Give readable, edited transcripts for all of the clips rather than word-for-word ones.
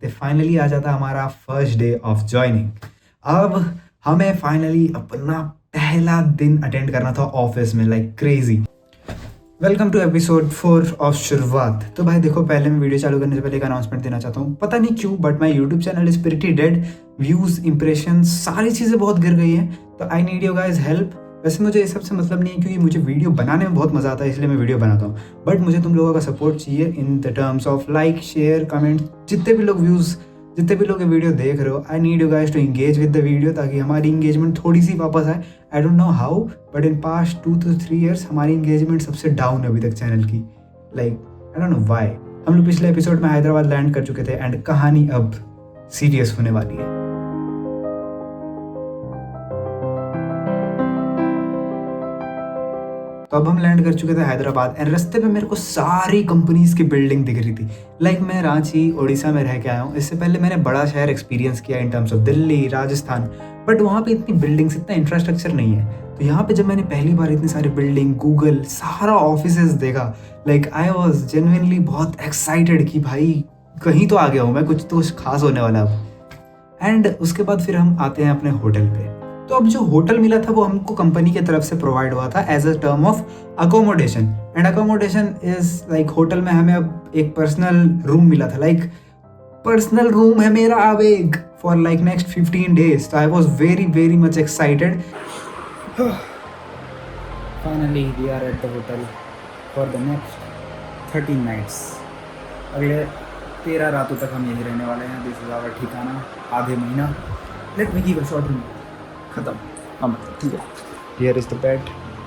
तो फाइनली आ जाता हमारा फर्स्ट डे ऑफ ज्वाइनिंग। अब हमें फाइनली अपना पहला दिन अटेंड करना था ऑफिस में, like crazy. Welcome to episode 4 of शुरुआत। तो भाई देखो, पहले मैं वीडियो चालू करने से पहले एक अनाउंसमेंट देना चाहता हूँ। पता नहीं क्यों but my YouTube channel is pretty dead. Views, impression, सारी चीज़ें बहुत गिर गई हैं, तो I need your guys help. वैसे मुझे इस सब से मतलब नहीं है, क्योंकि मुझे वीडियो बनाने में बहुत मज़ा आता है, इसलिए मैं वीडियो बनाता हूँ। बट मुझे तुम लोगों का सपोर्ट चाहिए in the terms of like, share, comment. जितने भी लोग ये वीडियो देख रहे हो, I need you guys to engage with the video, ताकि हमारी इंगेजमेंट थोड़ी सी वापस आए। I don't know how, but in past 2 to 3 years हमारी इंगेजमेंट सबसे डाउन है अभी तक चैनल की। Like I don't know why. हम लोग पिछले एपिसोड में हैदराबाद लैंड कर चुके थे एंड कहानी अब सीरियस होने वाली है। तो अब हम लैंड कर चुके थे हैदराबाद एंड रास्ते पे मेरे को सारी कंपनीज की बिल्डिंग दिख रही थी। लाइक मैं रांची, उड़ीसा में रह के आया हूँ। इससे पहले मैंने बड़ा शहर एक्सपीरियंस किया in terms of Delhi, Rajasthan, but वहाँ पे इतनी बिल्डिंग्स, इतना इंफ्रास्ट्रक्चर नहीं है। तो यहाँ पे जब मैंने पहली बार इतनी सारी बिल्डिंग, गूगल, सारा ऑफिसेज देखा, लाइक आई वॉज जेन्युइनली बहुत एक्साइटेड कि भाई कहीं तो आ गया हूँ मैं, कुछ तो खास होने वाला अब। एंड उसके बाद फिर हम आते हैं अपने होटल पे। तो अब जो होटल मिला था वो हमको कंपनी की तरफ से प्रोवाइड हुआ था as a term of accommodation. And accommodation is like hotel में हमें अब एक पर्सनल रूम मिला था। लाइक पर्सनल रूम है मेरा अब एक फॉर लाइक नेक्स्ट 15 days। तो I was very very much excited. Finally we are at the hotel for the next 13 nights। अगले 13 रातों तक हम यहीं रहने वाले हैं। दिस इज आवर ठिकाना, आधे महीना। Let me give a short room. खत्म। हाँ मतलब ठीक है। Here is the bed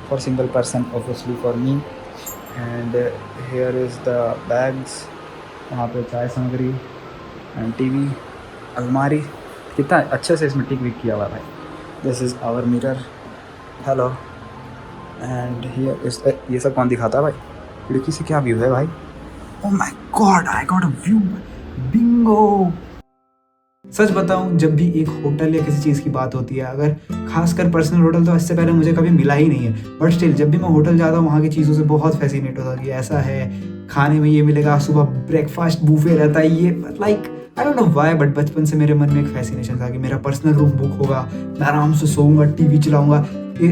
for single person, obviously for me. And here is the bags, वहाँ पे चाय सामग्री एंड टीवी, अलमारी। कितना अच्छे से इसमें टिक विक किया हुआ है भाई। This is our mirror. Hello. And here is, ये सब कौन दिखाता है भाई? खिड़की से क्या व्यू है भाई? Oh my god, I got a view. Bingo. सच बताऊं, जब भी एक होटल या किसी चीज़ की बात होती है, अगर खासकर पर्सनल होटल, तो इससे पहले मुझे कभी मिला ही नहीं है। बट स्टिल जब भी मैं होटल जाता हूँ, वहाँ की चीज़ों से बहुत फैसिनेट होता है कि ऐसा है, खाने में ये मिलेगा, सुबह ब्रेकफास्ट बूफे रहता है, ये like I don't know why, but बचपन से मेरे मन में एक फैसिनेशन था कि मेरा पर्सनल रूम बुक होगा, मैं आराम से सोऊंगा, टीवी चलाऊंगा।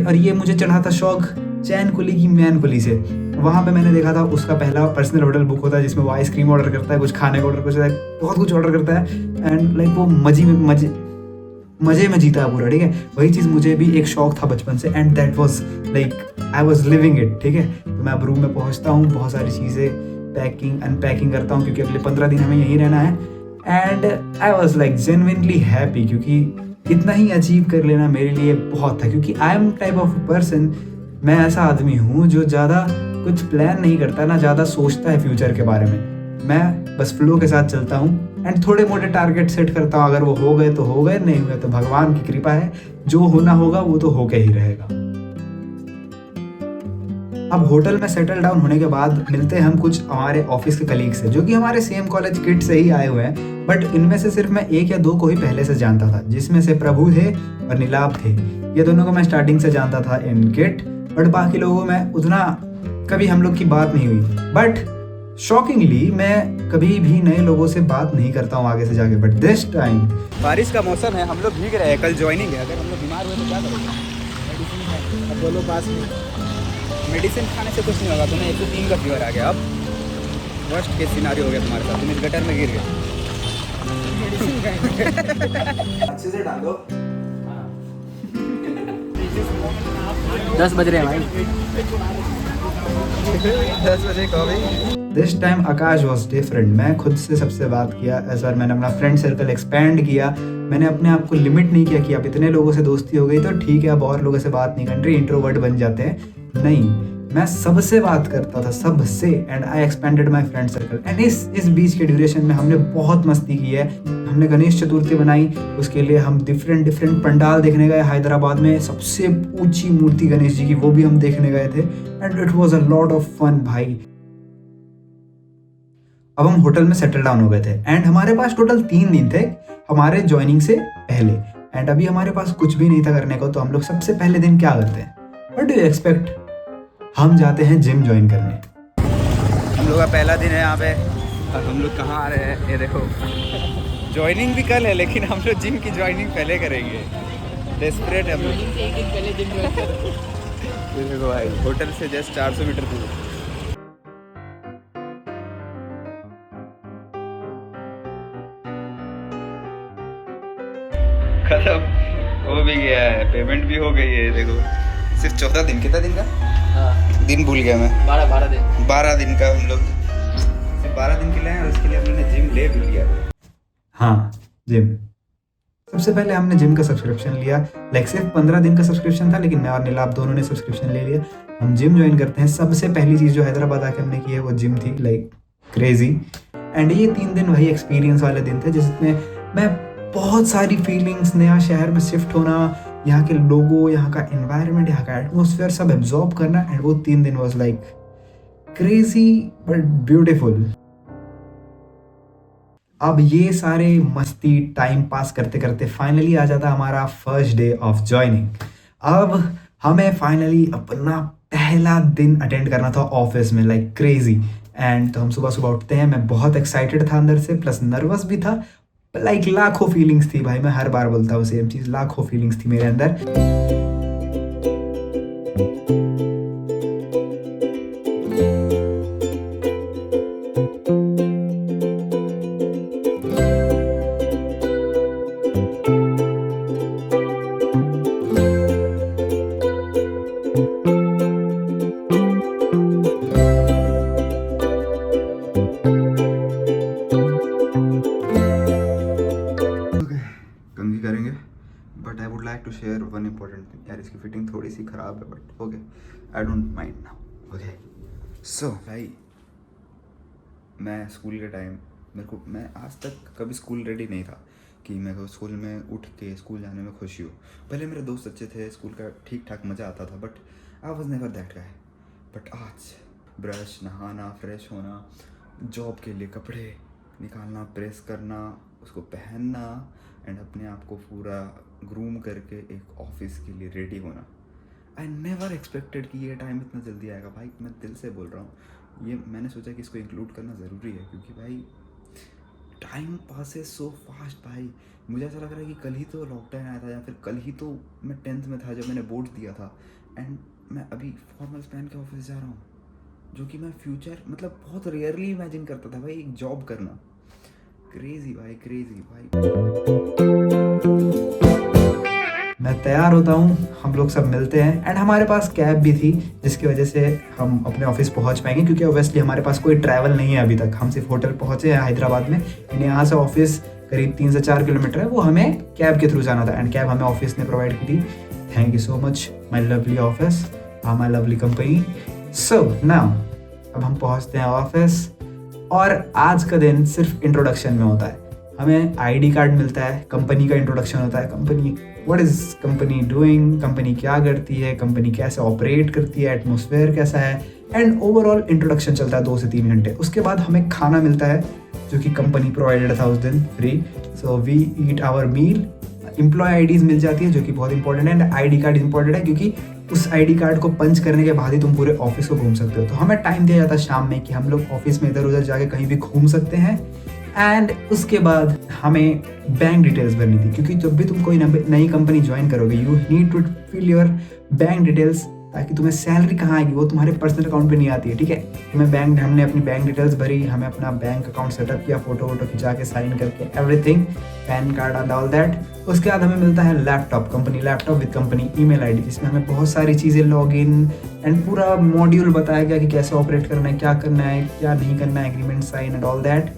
और ये मुझे चढ़ा था शौक चैन कुली की मैन कुली से। वहाँ पे मैंने देखा था उसका पहला पर्सनल होटल बुक होता है, जिसमें वो आइसक्रीम ऑर्डर करता है, कुछ खाने का ऑर्डर करता है, बहुत कुछ ऑर्डर करता है एंड लाइक वो मजे में जीता है पूरा। ठीक है, वही चीज़ मुझे भी एक शौक था बचपन से and that was like I was living it. ठीक है, तो मैं अब रूम में पहुँचता हूँ, बहुत सारी चीज़ें पैकिंग अनपैकिंग करता हूँ, क्योंकि अगले 15 दिन हमें यहीं रहना है। And I was like genuinely happy, क्योंकि इतना ही अचीव कर लेना मेरे लिए बहुत था। क्योंकि I am type of person, मैं ऐसा आदमी हूँ जो ज़्यादा कुछ प्लान नहीं करता, ना ज़्यादा सोचता है फ्यूचर के बारे में। मैं बस फ्लो के साथ चलता हूँ एंड थोड़े मोटे टारगेट सेट करता हूँ। अगर वो हो गए तो हो गए, नहीं हुए तो भगवान की कृपा है, जो होना होगा वो तो होके ही रहेगा। अब होटल में सेटल डाउन होने के बाद मिलते हैं हम कुछ हमारे ऑफिस के कलीग से, जो कि हमारे सेम कॉलेज किट से ही आए हुए हैं। बट इनमें से सिर्फ मैं 1 या 2 को ही पहले से जानता था, जिसमें से प्रभु थे और नीलाभ थे। ये दोनों को मैं स्टार्टिंग से जानता था इन किट, बट बाकी लोगों में उतना कभी हम लोग की बात नहीं हुई। बट शॉकिंगली मैं कभी भी नए लोगों से बात नहीं करता हूँ आगे से जाके। बट दिस टाइम बारिश का मौसम है, हम लोग भीग रहे हैं, कल ज्वाइनिंग है। अगर हम लोग बीमार हुए तो क्या करेंगे? मेडिसिन है, अब बोलो पास में। मेडिसिन खाने से कुछ नहीं होगा, तुम्हें 103 का फीवर आ गया। अब वर्स्ट केस सिनारियो हो गया तुम्हारे साथ, तुम इस गटर में गिर गए। अच्छे से डालो। 10 बज रहे हैं भाई। 10 बजे कभी। This time Akash was different. मैं खुद से सबसे बात किया एज बार, मैंने अपना फ्रेंड सर्कल एक्सपेंड किया। मैंने अपने आप को लिमिट नहीं किया कि अब इतने लोगों से दोस्ती हो गई तो ठीक है, अब और लोगों से बात नहीं करनी, इंट्रोवर्ट बन जाते हैं। नहीं, मैं सबसे बात करता था, सबसे। And I expanded my friend circle. And इस बीच के ड्यूरेशन में हमने बहुत मस्ती की है। हमने गणेश चतुर्थी बनाई, उसके लिए हम डिफरेंट पंडाल देखने गए। हैदराबाद में सबसे ऊंची मूर्ति गणेश जी की, वो भी हम देखने गए थे and it was a lot of fun भाई। अब हम होटल में सेटल डाउन हो गए थे एंड हमारे पास टोटल 3 दिन थे हमारे ज्वाइनिंग से पहले। एंड अभी हमारे पास कुछ भी नहीं था करने को, तो हम लोग सबसे पहले दिन क्या करते हैं? What do you expect? हम जाते हैं जिम ज्वाइन करने। हम लोग का पहला दिन है यहाँ पे और हम लोग कहाँ आ रहे हैं, ये देखो। ज्वाइनिंग भी कल है, लेकिन हम लोग जिम की ज्वाइनिंग पहले करेंगे। डेस्परेट है हम लोग। से एक दिन पहले जिम ज्वाइन करो। ये देखो भाई, होटल से जस्ट 400 मीटर दूर। खत्म हो भी गया है, पेमेंट भी हो गई है। देखो सिर्फ 14 दिन, कितना दिन का हाँ दिन भूल गया मैं। 12 दिन 12 दिन का हम लोग सिर्फ 12 दिन के लिए हैं, और उसके लिए हम लोगों ने जिम ले भी लिया। हाँ जिम, सबसे पहले हमने जिम का सब्सक्रिप्शन लिया। लाइक सिर्फ 15 दिन का सब्सक्रिप्शन था, लेकिन मैं और नीलाभ दोनों ने सब्सक्रिप्शन ले लिया। हम जिम ज्वाइन करते हैं। सबसे पहली चीज़ जो हैदराबाद आके हमने की है वो जिम थी, लाइक क्रेजी। एंड ये 3 दिन वही एक्सपीरियंस वाले दिन थे जिसमें मैं बहुत सारी फीलिंग्स, नया शहर में शिफ्ट होना, यहाँ के लोगों, यहाँ का एनवायरनमेंट, यहाँ का एटमोसफेयर सब एब्जॉर्ब करना। एंड वो 3 दिन was like crazy but beautiful. अब ये सारे मस्ती टाइम पास करते करते फाइनली आ जाता हमारा फर्स्ट डे ऑफ ज्वाइनिंग। अब हमें फाइनली अपना पहला दिन अटेंड करना था ऑफिस में, लाइक क्रेजी। एंड तो हम सुबह सुबह उठते हैं। मैं बहुत एक्साइटेड था अंदर से, प्लस नर्वस भी था। लाइक लाखों फीलिंग्स थी भाई, मैं हर बार बोलता हूँ सेम चीज़, लाखों फीलिंग्स थी मेरे अंदर। कंघी करेंगे, but I would like to share one important thing. यार इसकी फिटिंग थोड़ी सी ख़राब है, but okay, I don't mind now. Okay so भाई, मैं स्कूल के टाइम मैं आज तक कभी स्कूल रेडी नहीं था कि मेरे को स्कूल में उठ के स्कूल जाने में खुशी हो। पहले मेरे दोस्त अच्छे थे, स्कूल का ठीक ठाक मज़ा आता था, but I was never that guy. But आज ब्रश, नहाना, फ्रेश होना, जॉब के लिए कपड़े निकालना, प्रेस करना, उसको पहनना, एंड अपने आप को पूरा ग्रूम करके एक ऑफिस के लिए रेडी होना। आई नेवर एक्सपेक्टेड कि ये टाइम इतना जल्दी आएगा भाई। मैं दिल से बोल रहा हूँ, ये मैंने सोचा कि इसको इंक्लूड करना ज़रूरी है, क्योंकि भाई टाइम पासेस सो फास्ट भाई। मुझे ऐसा लग रहा है कि कल ही तो लॉकडाउन आया था, या फिर कल ही तो मैं 10th में था जब मैंने बोर्ड दिया था। एंड मैं अभी फॉर्मल्स पहन के ऑफिस जा रहा हूँ, जो कि मैं फ्यूचर मतलब बहुत रेयरली इमेजिन करता था भाई, एक जॉब करना। क्रेजी भाई, क्रेजी भाई। मैं तैयार होता हूँ, हम लोग सब मिलते हैं। एंड हमारे पास कैब भी थी, जिसकी वजह से हम अपने ऑफिस पहुँच पाएंगे, क्योंकि ऑब्वियसली हमारे पास कोई ट्रैवल नहीं है अभी तक। हम सिर्फ होटल पहुँचे हैं हैदराबाद में, एंड यहाँ से ऑफिस करीब 3 से 4 किलोमीटर है, वो हमें कैब के थ्रू जाना था। एंड कैब हमें ऑफिस ने प्रोवाइड की थी। Thank you so much my lovely office, my lovely company. So now अब हम पहुँचते हैं ऑफिस, और आज का दिन सिर्फ इंट्रोडक्शन में होता है। हमें आईडी कार्ड मिलता है, कंपनी का इंट्रोडक्शन होता है। Company, what is company doing, company क्या करती है, कंपनी कैसे ऑपरेट करती है, एटमॉस्फेयर कैसा है, एंड ओवरऑल इंट्रोडक्शन चलता है 2 से 3 घंटे। उसके बाद हमें खाना मिलता है, जो कि कंपनी प्रोवाइडेड था उस दिन, free. So we eat our meal. Employ IDs मिल जाती है, जो कि बहुत इंपॉर्टेंट है। एंड आईडी कार्ड इंपॉर्टेंट है, क्योंकि उस आईडी कार्ड को पंच करने के बाद ही तुम पूरे ऑफिस को घूम सकते हो। तो हमें टाइम दिया जाता है शाम में कि हम लोग ऑफिस में इधर उधर जाके कहीं भी घूम सकते हैं। एंड उसके बाद हमें बैंक डिटेल्स भरनी थी, क्योंकि जब भी तुम कोई नई कंपनी ज्वाइन करोगे, you need to fill your bank details, ताकि तुम्हें सैलरी कहाँ आएगी वो तुम्हारे पर्सनल अकाउंट पे नहीं आती है, ठीक है। हमने अपनी बैंक डिटेल्स भरी, हमें अपना बैंक अकाउंट सेटअप किया, फोटो वोटो खिंचा के, साइन करके, everything, pan card and all that. उसके बाद हमें मिलता है laptop, company laptop with company email ID, जिसमें हमें बहुत सारी चीज़ें, लॉगिन एंड पूरा मॉड्यूल बताया गया कि कैसे ऑपरेट करना है, क्या करना है, क्या नहीं करना है, agreement sign and all that.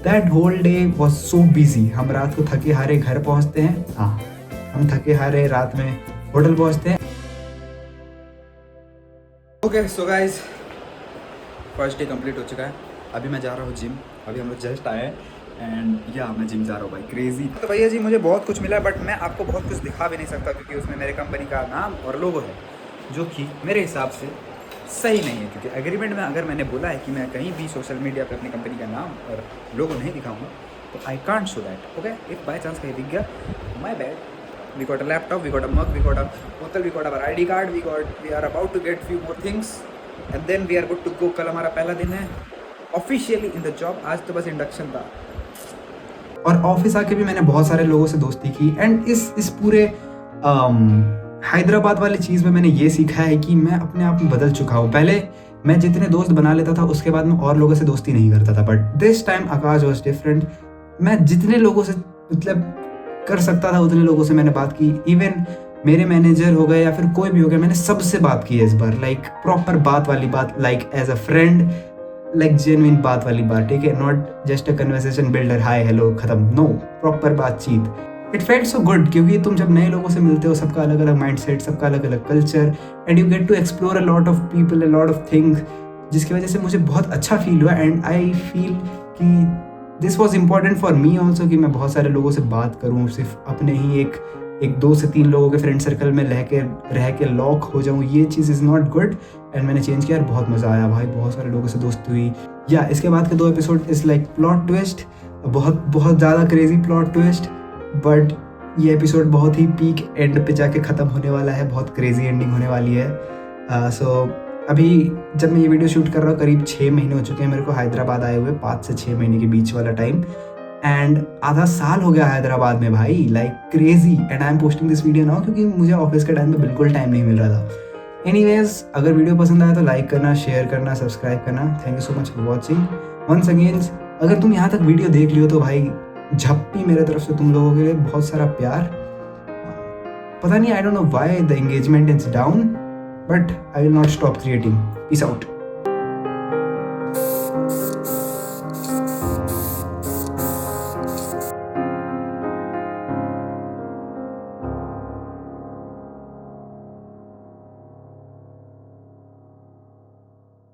That whole day was so busy. हम रात को थके हारे घर पहुँचते हैं। हाँ, हम थके हारे रात में होटल पहुँचते हैं। Okay so guys, first day complete हो चुका है। अभी मैं जा रहा हूँ जिम। अभी हम लोग जस्ट आए एंड या मैं जिम जा रहा हूँ भाई, क्रेजी। तो भैया जी, मुझे बहुत कुछ मिला, बट मैं आपको बहुत कुछ दिखा भी नहीं सकता, क्योंकि उसमें मेरे कंपनी का नाम और लोगो है, जो कि मेरे हिसाब से सही नहीं है। क्योंकि एग्रीमेंट में अगर मैंने बोला है कि मैं कहीं भी सोशल मीडिया पे अपनी कंपनी का नाम और लोगो नहीं दिखाऊंगा, तो I can't show that. Okay, if by chance कहीं दिख गया, my bad. We got a laptop, we got a mug, we got a hotel, we got our ID card, we are about to get few more things, and then we are good to go। कल हमारा पहला दिन है officially in the job. आज तो बस induction था। और ऑफिस आके भी मैंने बहुत सारे लोगों से दोस्ती की। एंड इस पूरे हैदराबाद वाली चीज़ में मैंने ये सीखा है कि मैं अपने आप में बदल चुका हूँ। पहले मैं जितने दोस्त बना लेता था उसके बाद मैं और लोगों से दोस्ती नहीं करता था, but this time Akash was different. मैं जितने लोगों से मतलब कर सकता था उतने लोगों से मैंने बात की। इवन मेरे मैनेजर हो गए या फिर कोई भी हो गया, मैंने सबसे बात की है इस बार, लाइक प्रॉपर बात वाली बात, like as a friend, like genuine बात वाली बात, ठीक है, not just a conversation builder, hi hello खत्म, नो, प्रॉपर बातचीत। इट फेल्ट सो गुड क्योंकि तुम जब नए लोगों से मिलते हो, सबका अलग अलग माइंडसेट, सबका अलग अलग culture, and you get to explore a lot of people, a lot of things, जिसकी वजह से मुझे बहुत अच्छा फील हुआ। एंड आई फील कि this was important for me also कि मैं बहुत सारे लोगों से बात करूँ, सिर्फ अपने ही एक 2 से 3 लोगों के फ्रेंड सर्कल में रह के लॉक हो जाऊँ, ये चीज़ इज़ नॉट गुड। एंड मैंने चेंज किया और बहुत मज़ा आया भाई, बहुत सारे लोगों से दोस्ती हुई। या इसके बाद के 2 episode is like plot twist, बहुत ज़्यादा क्रेजी प्लॉट ट्विस्ट, बट ये एपिसोड बहुत ही पीक एंड पे जाके ख़त्म होने वाला है, बहुत क्रेजी एंडिंग होने वाली है। सो अभी जब मैं ये वीडियो शूट कर रहा हूँ करीब 6 महीने हो चुके हैं मेरे को हैदराबाद आए हुए, 5 से 6 महीने के बीच वाला टाइम, एंड आधा साल हो गया हैदराबाद में भाई, like crazy. And I am posting this video now क्योंकि मुझे ऑफिस के टाइम पे बिल्कुल टाइम नहीं मिल रहा था। एनीवेज, अगर वीडियो पसंद आया तो लाइक करना, शेयर करना, सब्सक्राइब करना। Thank you so much for watching once again. अगर तुम यहाँ तक वीडियो देख लियो तो भाई झप्पी मेरे तरफ से तुम लोगों के लिए बहुत सारा प्यार। पता नहीं, आई don't know why the engagement is down, but I will not stop creating. Peace out.